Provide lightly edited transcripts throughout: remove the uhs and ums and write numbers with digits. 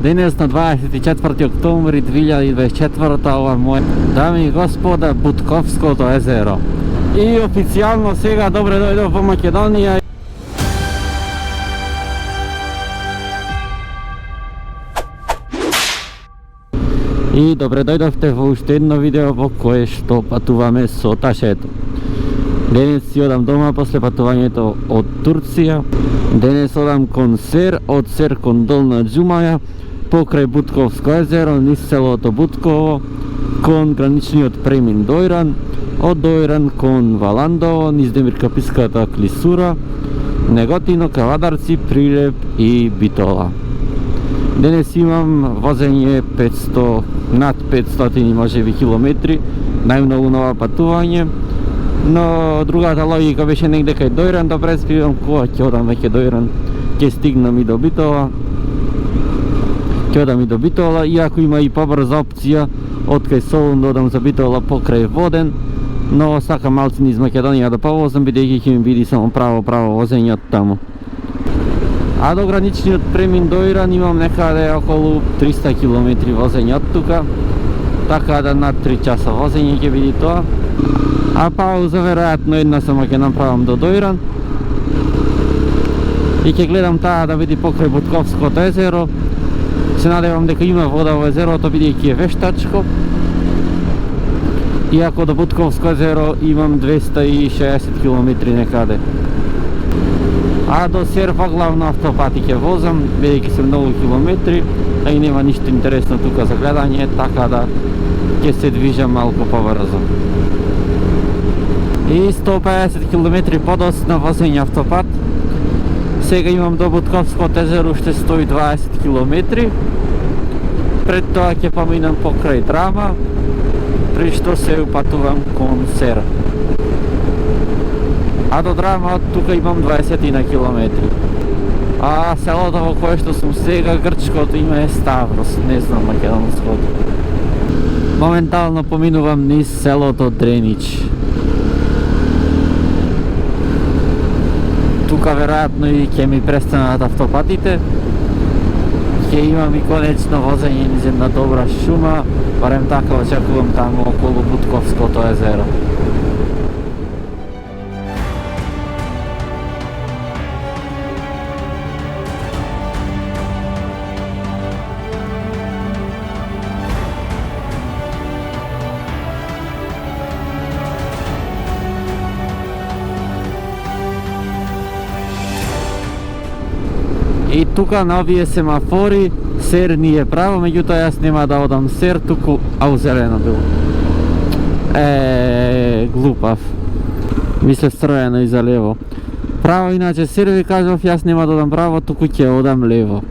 Денес на 24 октомври 2024, ова мој, дами и господа, Бутковското езеро. И официјално сега добре дојдов во Македонија. И добре дојдовте во уште едно видео во кое што патуваме со ташето. Денес си одам дома после патувањето од Турција. Денес одам кон Сер, од Сер кон Долна Џумаја, покрај Бутковско езеро, низ селото Бутково, кон граничниот премин Дојран, од Дојран кон Валандово, низ Демиркаписката клисура, Неготино, Кавадарци, Прилеп и Битола. Денес имам возење 500, над 500 можеби километри, најмногу нова патување, но другата логика беше негде кај Дојран да преспивам, кога ќе одам веќе Дојран, ќе стигнам и до Битола. Ќе одам и до Битола, иако има и побрза опција од кај Солун да одам за Битола покрај Воден, но сакам малци низ Македонија да повозам, бидејќи ќе ми биде само право возење од таму. А до граничниот премин Дојран имам некаде околу 300 км возење од тука, така да над 3 часа возење ќе биде тоа. А пауза веројатно една само ќе направам до Дојран и ќе гледам таа да биде покрај Бутковското езеро. Се надевам дека има вода во езерото, бидејќи е вештачко. Иако до Бутковско езеро имам 260 км некаде. А до Сер главно автопати ќе возам, бидејќи се многу километри, а и нема ништо интересно тука за гледање, така да ќе се движам малку побрзо. И 150 км подоцна возење автопат. Сега имам до Бутковското езеро уште 120 км. Пред тоа ќе поминам покрај Драма, при што се упатувам кон Сер. А до Драма од тука имам 20 на километри. А селото во кое што сум сега, грчкото име е Ставрос, не знам македонското. Моментално поминувам низ селото Дренич. Тука веројатно и ќе ми престанат автопатите. Ќе имам и конечно возење низ една добра шума, барем така очекувам таму околу Бутковското езеро. И тука на овие семафори Сер ни е право, меѓутоа јас нема да одам Сер, туку зелено било. Глупав. Мислев строено и за лево. Право, иначе Сер ви кажав, јас нема да одам право, туку ќе одам лево.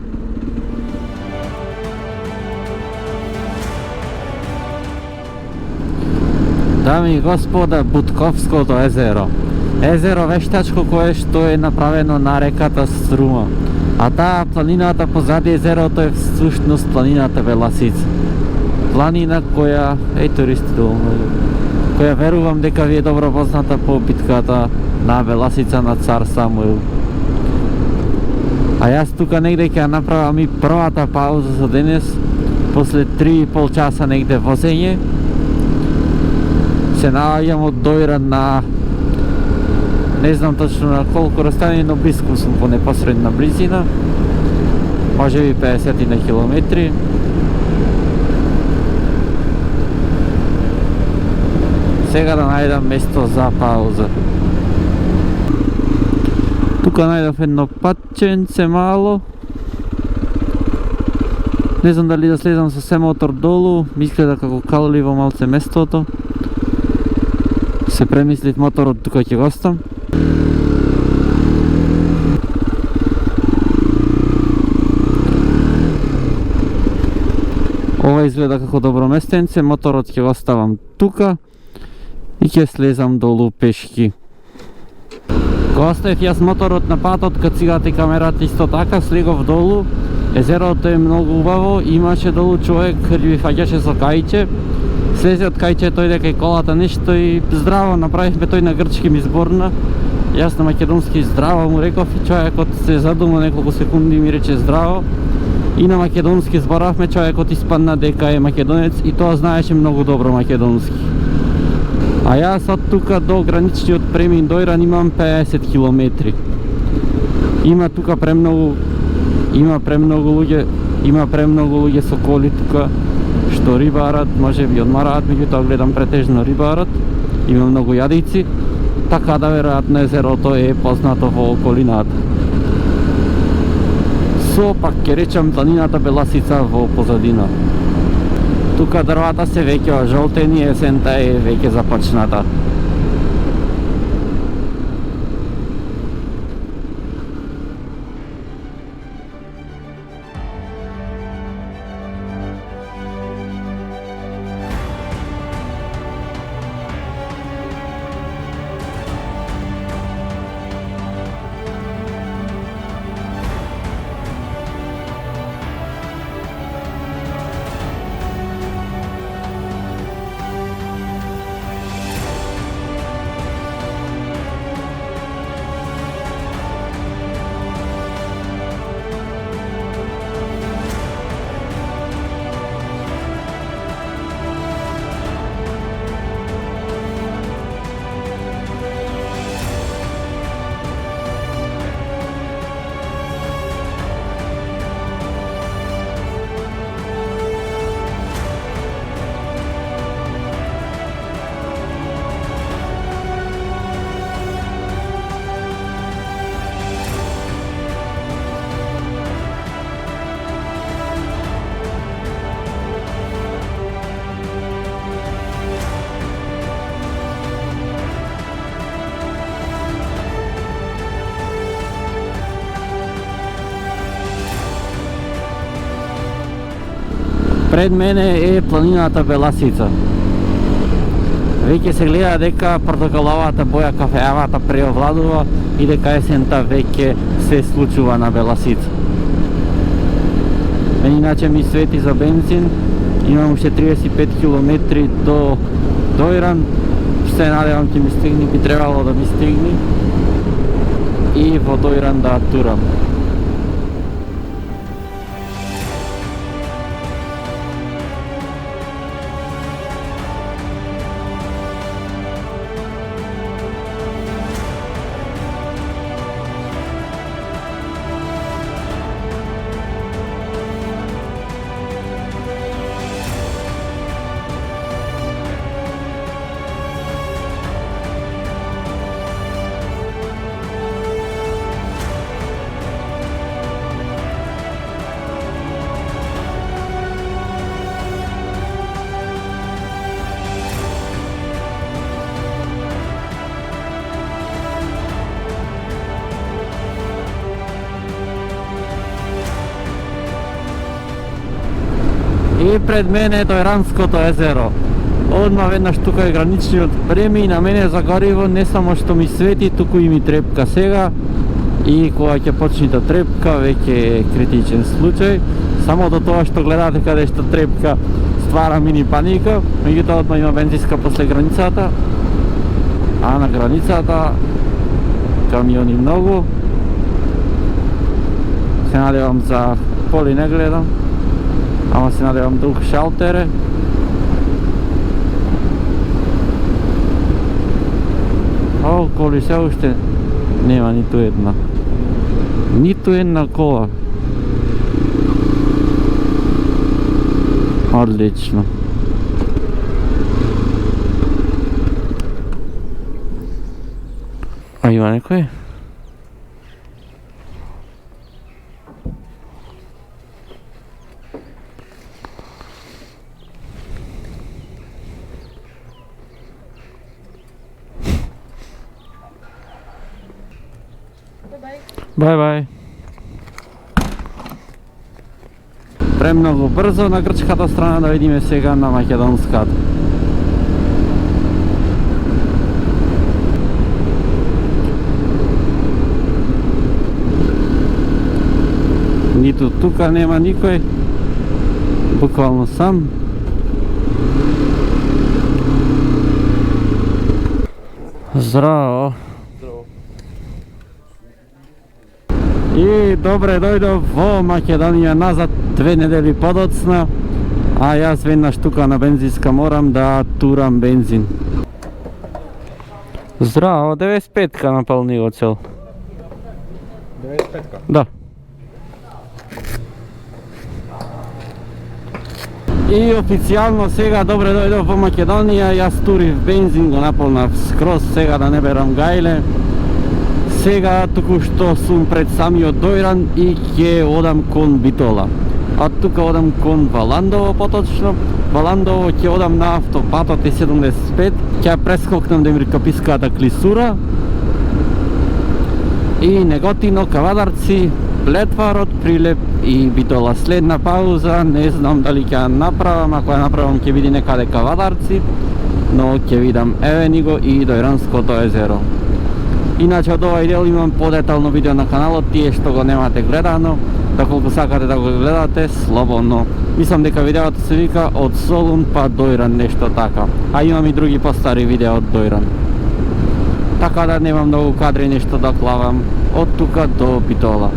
Дами и господа, Бутковското езеро. Езеро вештачко кое што е направено на реката Струма. А таа планината позади езерото е всушност планината Веласица. Планина која, туристи која верувам дека ви е добро позната по битката на Веласица на цар Самуил. А јас тука негде ќе направам и првата пауза за денес, после 3,5 часа негде возење. Се наоѓам од Дојран на не знам точно на колку растојање, но близко сум по непосредна близина. Може би 50 на километри. Сега да најдам место за пауза. Тука најдов едно патченце мало. Не знам дали да слезам со семотор долу, ми изгледа како калливо малце местото. Се премислив моторот тука ќе го оставам. Ова изгледа како добро местенце, моторот ќе го оставам тука и ќе слезам долу пешки. Кога оставив јас моторот на патот, кад цигата и камерата исто така, слегов долу. Езерото е многу убаво, имаше долу човек, ви фаќаше со кајче. Слезе од кајчето, иде кај колата нешто и здраво направивме, тој на грчки ми зборна. Јас на македонски здраво му реков и човекот се задума неколку секунди и ми рече здраво. И на македонски зборавме, човекот испадна дека е македонец и тоа знаеше многу добро македонски. А јас од тука до граничниот премин до Иран имам 50 километри. Има тука премногу луѓе со коли тука што рибарат, може би одмараат, меѓутоа гледам претежно рибарат. Има многу јадици, така да веројатно езерото е познато во околината. Со пак ќе речам планината Беласица во позадина. Тука дрвата се веќе жолтени, есента е веќе започната. Пред мене е планината Беласица. Веќе се гледа дека портокаловата боја кафеавата преовладува и дека есента веќе се случува на Беласица. Иначе ми свети за бензин, имам уште 35 км до Иран. Се надевам ќе ми стигне, би требало да ми стигне и во до Иран да турам. И пред мене е Иранското езеро. Одма веднаш тука е граничниот премин, на мене за гориво не само што ми свети, туку и ми трепка сега. И кога ќе почне да трепка, веќе е критичен случај. Само до тоа што гледате каде што трепка ствара мини паника, меѓутоа одма има бензинска после границата. А на границата камиони многу. Се надевам за коли не гледам. Ама се надевам друг шалтере. О, коли се уште нема ниту една. Ниту една кола. Одлично. А има некој? Бај. Премногу брзо на грчката страна, да видиме сега на македонската. Ниту тука нема никој, буквално сам. Здраво. И добре дојдов во Македонија назад 2 недели подоцна, а јас веднаш тука на бензинска морам да турам бензин. Здраво, 95-ка напълни го цел. 95-ка? Да. И официјално сега добре дојдов во Македонија, јас турив бензин, го наполнав скроз, сега да не берам гајле. Сега туку што сум пред самиот Дојран и ќе одам кон Битола. А тука одам кон Валандово поточно. Валандово ќе одам на автопатот Е75, ќе прескокнам Демиркописката клисура и Неготино, Кавадарци, Плетварот, Прилеп и Битола. Следна пауза, не знам дали ќе ја направам, ако ја направам ќе биде некаде Кавадарци, но ќе видам еве го и Дојранското езеро. Иначе од овај дел имам подетално видео на каналот, тие што го немате гледано, доколку сакате да го гледате, слободно. Мислам дека видеото се вика од Солун па Дојран, нешто така. А имам и други постари видео од Дојран. Така да немам многу кадри нешто да клавам од тука до Битола.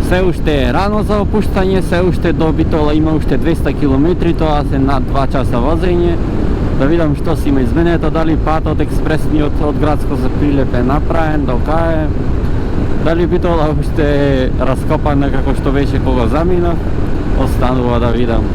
Се уште е рано за опуштање, се уште до Битола има уште 200 км, тоа се над 2 часа возење. Да видам што си има изменето, дали патот експресниот од Градско за Прилеп е направен, до кај е. Дали Битола уште е раскопана како што беше кога заминав, останува да видам.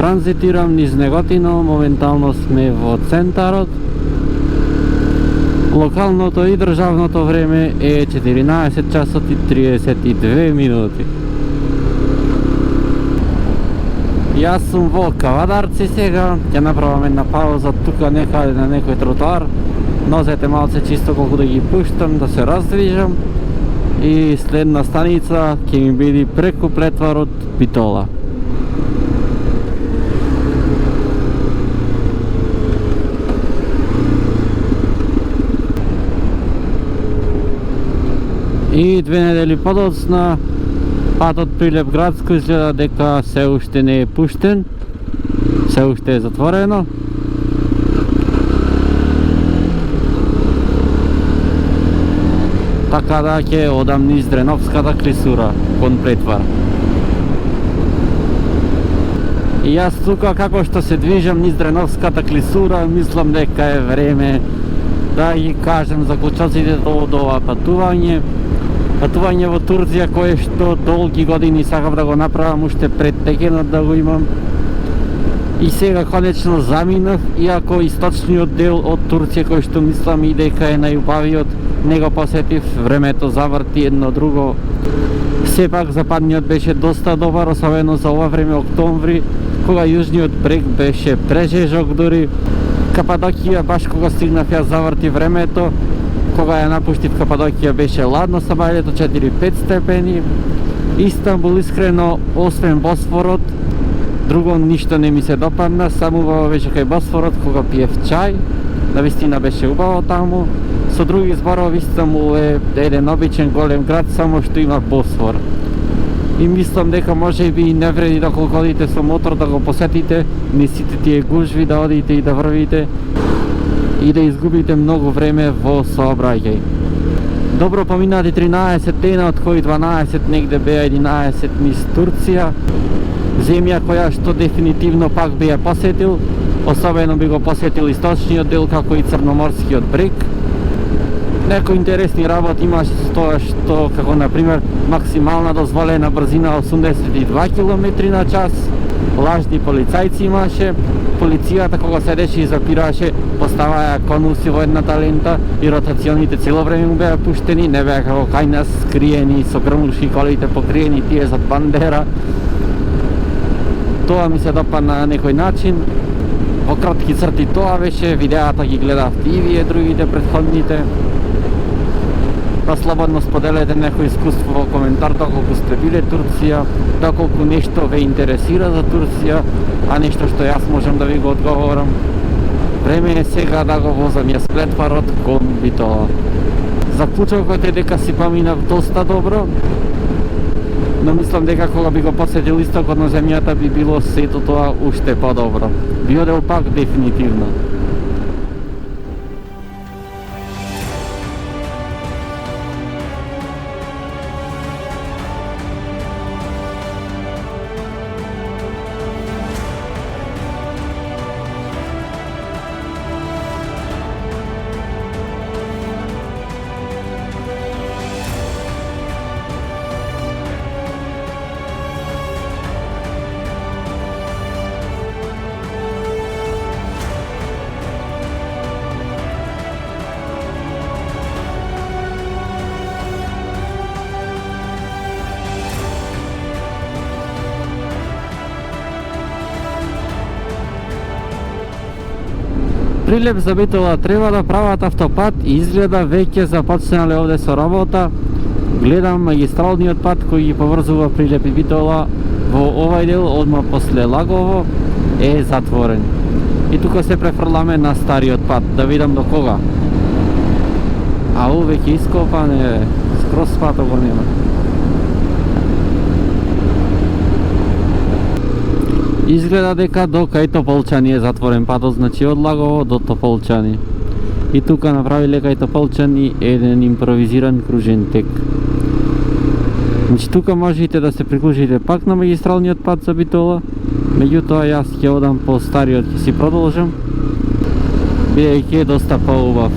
Транзитирам низ Неготино, моментално сме во центарот. Локалното и државното време е 14 часот и 32 минути. Јас сум во Кавадарци сега, ќе направам една пауза тука некаде на некој тротоар. Нозете малце чисто колку да ги пуштам, да се раздвижам. И следна станица ќе ми биде преку Плетварот Битола. И 2 недели подоцна патот Прилеп Градско изгледа дека се уште не е пуштен, се уште е затворено. Така да ќе одам низ Дреновската клисура кон Плетвар. И јас тука како што се движам низ Дреновската клисура, мислам дека е време да ги кажем заклучоците од ова патување. Патување во Турција кое што долги години сакав да го направам, уште пред текенот да го имам. И сега конечно заминав, иако источниот дел од Турција кој што мислам и дека е најубавиот, не го посетив, времето заврти едно друго. Сепак западниот беше доста добар, особено за ова време октомври, кога јужниот брег беше прежежок дури. Кападокија баш кога стигнав ја заврти времето, кога ја напуштив Кападокија беше ладно со мајлето 4-5 степени. Истанбул искрено, освен Босфорот, друго ништо не ми се допадна, само убаво беше кај Босфорот кога пиев чај, навистина беше убаво таму. Со други зборови, Истанбул е еден обичен голем град, само што има Босфор. И мислам дека може би не вреди доколку одите со мотор да го посетите, не сите тие гужви да одите и да врвите и да изгубите многу време во сообраќај. Добро поминати 13 дена, од кои 12 негде беа 11 низ Турција, земја која што дефинитивно пак би ја посетил, Особено би го посетил источниот дел, како и Црноморскиот брег. Некои интересни работи имаше со тоа што, како например, максимална дозволена брзина 82 км на час, лажни полицајци имаше, полицијата кога седеше и запираше, поставаја конуси во едната лента и ротационите цело време му беа пуштени, не беа како кај нас скриени, со грмушки колите покриени, тие зад бандера. Тоа ми се допадна на некој начин. Во кратки црти тоа беше, видеата ги гледавте и вие, другите предходните. Да слободно споделете некој искуство во коментар доколку сте биле Турција, доколку нешто ве интересира за Турција, а нешто што јас можам да ви го одговорам. Време е сега да го возам јас плетварот кон Битола. Заклучокот е дека си поминав доста добро, но мислам дека кога би го посетил истокот на земјата би било сето тоа уште подобро. Би одел пак дефинитивно. Прилеп за Битола треба да прават автопат и изгледа веќе започнале овде со работа. Гледам магистралниот пат кој ги поврзува Прилеп и Битола во овај дел одма после Лагово е затворен. И тука се префрламе на стариот пат, да видам до кога. Ау, веќе ископан е, скроз патот го нема. Изгледа дека до кај Тополчани е затворен патот, значи од Лагово до Тополчани. И тука направиле кај Тополчани еден импровизиран кружен тек. Значи тука можете да се приклучите пак на магистралниот пат за Битола, меѓутоа јас ќе одам по стариот, ќе си продолжам, бидејќи е доста поубав.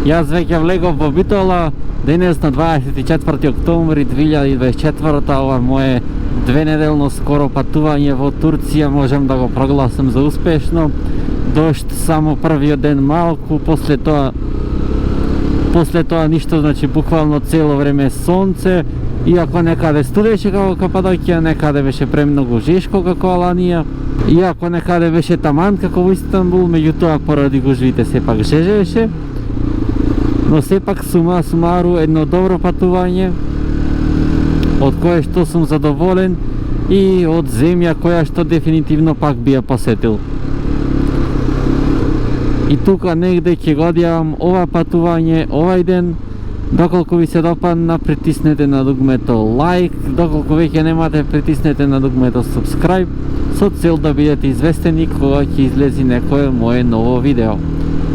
Јас веќе влегов во Битола денес на 24 октомври 2024, ова мое двенеделно скоро патување во Турција можам да го прогласам за успешно. Дожд само првиот ден малку, после тоа ништо, значи буквално цело време сонце, иако некаде студеше како Кападокија, некаде беше премногу жешко како Аланија, иако некаде беше таман како во Истанбул, меѓутоа поради гужвите сепак жежеше. Но сепак сума сумару едно добро патување, од кое што сум задоволен и од земја која што дефинитивно пак би ја посетил. И тука негде ќе го одјавам ова патување овај ден. Доколку ви се допадна, притиснете на дугмето лайк, доколку веќе немате, притиснете на дугмето subscribe, со цел да бидете известени кога ќе излези некое мое ново видео.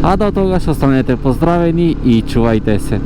А до тогаш останете поздравени и чувајте се.